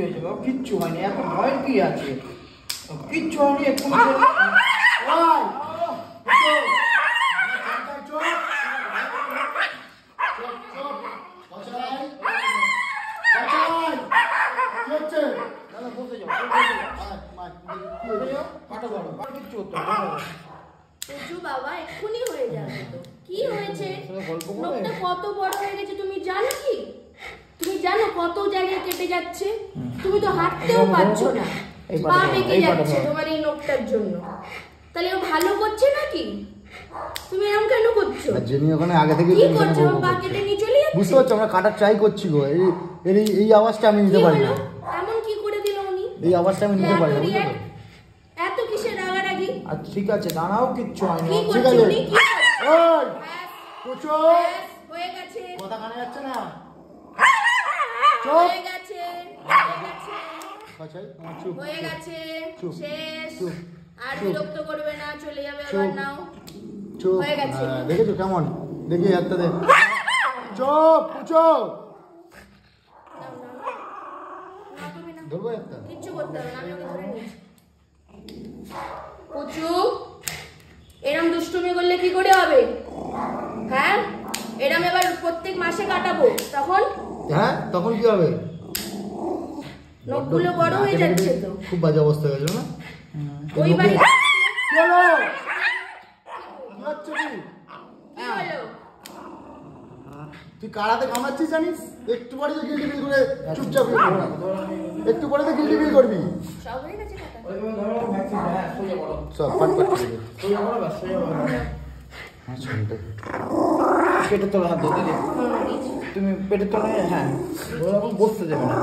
হয়েছে বাবা? কিচ্ছু হয়নি, এত ভয়ের কি আছে? কিচ্ছু হয়নি, একটু বাবা এক্ষুনি হয়ে যাবে তো। কি হয়েছে? লোকটা কত বড় হয়ে গেছে তুমি জানো কি? তুমি জানো কত জায়গায় কেটে যাচ্ছে? তুমি তো হাঁটতেও পারছো না, পা বেঁকে যাচ্ছে তোমার এই নোকটার জন্য। তাহলে ও ভালো করছে নাকি? তুমি এরকম কেন করছো? জেনি ওখানে আগে থেকে কি করছো? পা কেটে নিয়ে চলে যাচ্ছে। বুঝতে পারছো আমরা কাটার ট্রাই করছি গো। এই আওয়াজটা আমি নিতে পারি না। এমন কি করে দিল উনি? এই আওয়াজটা আমি নিতে পারি না। এত কিসের রাগারাগি? আর ঠিক আছে দাঁড়াও, কিচ্ছু হয়নি। কি করছো উনি? কি করছো? ওই পুচো হয়ে গেছে, কথা কানে যাচ্ছে না। হয়ে গেছে, হয়ে গেছে, বাছাই চুপ হয়ে গেছে, চুপ, শেষ। চুপ, আর চুপ। বিরক্ত করবে না, চলে যাবে চুপ। আবার নাও। চুপ। হয়ে গেছে। দেখেছো কেমন? দেখি হাতটা দে। চুপ পুচো। না তুমি না, ধরবো একটা? কিচ্ছু করতে হবে না, আমি ওকে ধরে নিচ্ছি। পুচু, এরম দুষ্টুমি করলে কি করে হবে? হ্যাঁ, এরম এবার প্রত্যেক মাসে কাটাবো, তখন হ্যাঁ তখন কি হবে? নখগুলো বড় হয়ে যাচ্ছে তো। খুব বাজে অবস্থা হয়ে গেল না? ওই বাড়ি কি হলো? কি হচ্ছে কি? কি হলো? তুই কারাতে কামাচ্ছিস জানিস? একটু পরে তো গিল্টি ফিল করে চুপচাপ হয়ে পড়বি। একটু পরে তো গিল্টি ফিল করবি। সব হয়ে গেছে কাটা? সব পাট পাট করে দে। পেটের তলা হাত ধরে তুমি পেটের তলায়, হ্যাঁ বসতে দেবে না।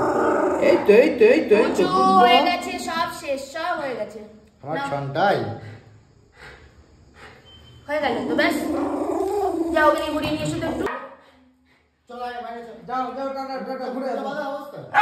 এই তো এই তো এই তো এই তো পুচু হয়ে গেছে, সব শেষ, সব হয়ে গেছে। আমার নাও। ছনটাই হয়ে গেল তো, ব্যাস। যাও ওকে নিয়ে ঘুরিয়ে নিয়ে এসো তো একটু। চলো আয় বাইরে চল। যাও যাও টাটা টাটা ঘুরে আসো। অবস্থা যাও।